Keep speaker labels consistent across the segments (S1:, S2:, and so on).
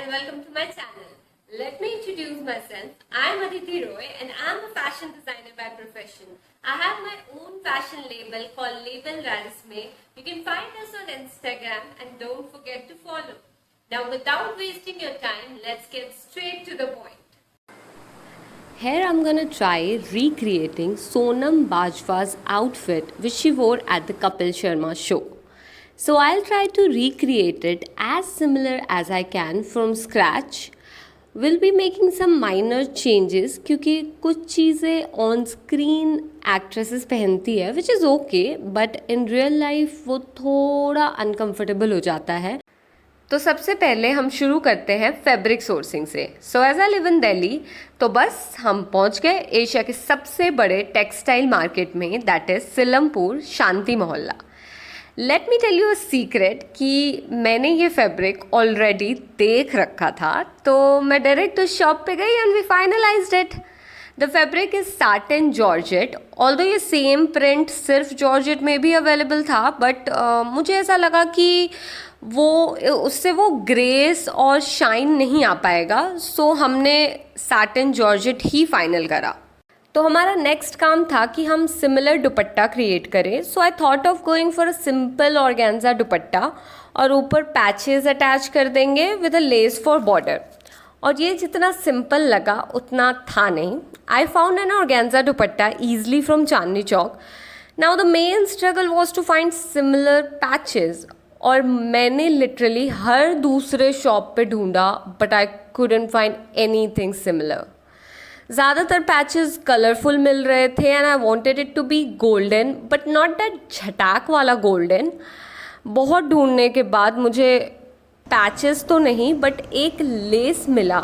S1: and welcome to my channel. Let me introduce myself. I am Aditi Roy and I am a fashion designer by profession. I have my own fashion label called Label Radisme. You can find us on Instagram and don't forget to follow. Now without wasting your time, let's get straight to the point. Here I'm gonna try recreating Sonam Bajwa's outfit which she wore at the Kapil Sharma show. So I'll try to recreate it as similar as I can from scratch. We'll be making some minor changes क्योंकि कुछ चीज़ें on screen actresses पहनती है which is okay but in real life वो थोड़ा uncomfortable हो जाता है. तो सबसे पहले हम शुरू करते हैं फैब्रिक सोर्सिंग से. So as I live in Delhi तो बस हम पहुंच गए एशिया के सबसे बड़े टेक्सटाइल मार्केट में, that is Seelampur Shanti Mohalla. Let me tell you a secret कि मैंने ये फैब्रिक ऑलरेडी देख रखा था, तो मैं डायरेक्ट उस शॉप पे गई and we finalised it. The fabric is satin georgette. Although ये सेम प्रिंट सिर्फ जॉर्जेट में भी अवेलेबल था बट मुझे ऐसा लगा कि उससे वो ग्रेस और शाइन नहीं आ पाएगा, सो हमने साटिन जॉर्जेट ही फाइनल करा. तो हमारा नेक्स्ट काम था कि हम सिमिलर दुपट्टा क्रिएट करें. So I thought of going for a simple organza dupatta और ऊपर पैचेस अटैच कर देंगे with a lace for border. और ये जितना सिंपल लगा उतना था नहीं. I found an organza dupatta easily from Chandni Chowk. Now the main struggle was to find similar patches और मैंने लिटरली हर दूसरे शॉप पे ढूंढा but I couldn't find anything similar. ज़्यादातर पैचेस कलरफुल मिल रहे थे and I wanted it to be golden but not that झटाक वाला गोल्डन. बहुत ढूंढने के बाद मुझे पैचेस तो नहीं बट एक लेस मिला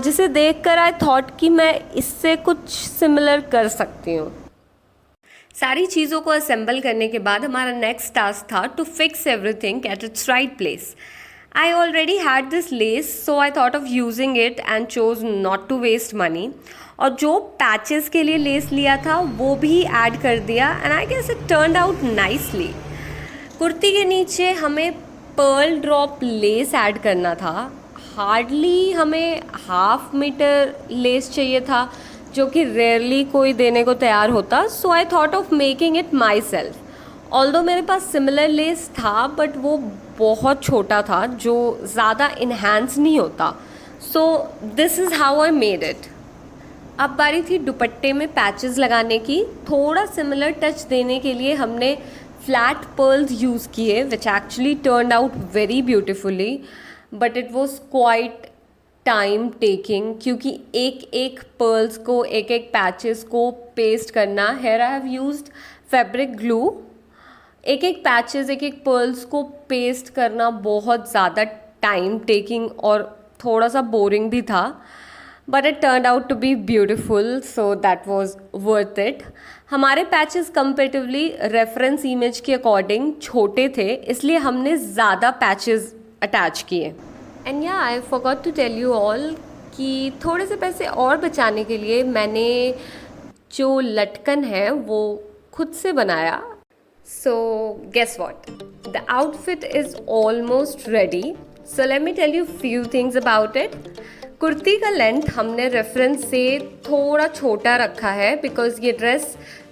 S1: जिसे देखकर आई थॉट कि मैं इससे कुछ सिमिलर कर सकती हूँ. सारी चीज़ों को असेंबल करने के बाद हमारा नेक्स्ट टास्क था to fix everything at its right place. I already had this lace so I thought of using it and chose not to waste money. और जो पैचेस के लिए लेस लिया था वो भी ऐड कर दिया and I guess it turned out nicely. Kurti के नीचे हमें पर्ल ड्रॉप लेस ऐड करना था. हार्डली हमें 1/2 मीटर लेस चाहिए था जो कि रेयरली कोई देने को तैयार होता. So I thought of making it myself. Although मेरे पास सिमिलर लेस था बट वो बहुत छोटा था जो ज़्यादा इन्हांस नहीं होता. So this is how I made it. अब बारी थी दुपट्टे में पैचेस लगाने की. थोड़ा सिमिलर टच देने के लिए हमने फ्लैट पर्ल्स यूज़ किए which actually turned out very beautifully but it was quiet time taking क्योंकि एक एक पर्ल्स को एक एक पैचेस को पेस्ट करना. Here I have used fabric glue. एक एक पैचेस एक एक पर्ल्स को पेस्ट करना बहुत ज़्यादा टाइम टेकिंग और थोड़ा सा बोरिंग भी था but it turned out to be beautiful so that was worth it. हमारे पैचेस कंपेरेटिवली रेफरेंस इमेज के अकॉर्डिंग छोटे थे इसलिए हमने ज़्यादा पैचेस अटैच किए. एंड या I forgot to tell you all कि थोड़े से पैसे और बचाने के लिए मैंने जो लटकन है वो खुद से बनाया. So guess what? The outfit is almost ready. So let me tell you few things about it. Kurti का लेंथ हमने रेफरेंस से थोड़ा छोटा रखा है बिकॉज ये ड्रेस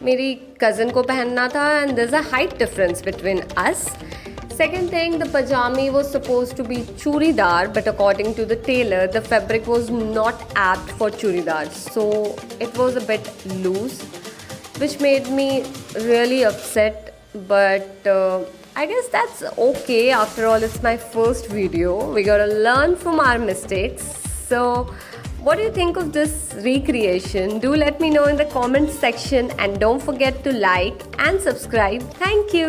S1: मेरी कज़न को पहनना था and there's a height difference between us. Second thing, the pajami was supposed to be churidar but according to the tailor the fabric was not apt for churidar so it was a bit loose which made me really upset. But I guess that's okay. After all, it's my first video. We gotta learn from our mistakes. So, what do you think of this recreation? Do let me know in the comments section and don't forget to like and subscribe. Thank you.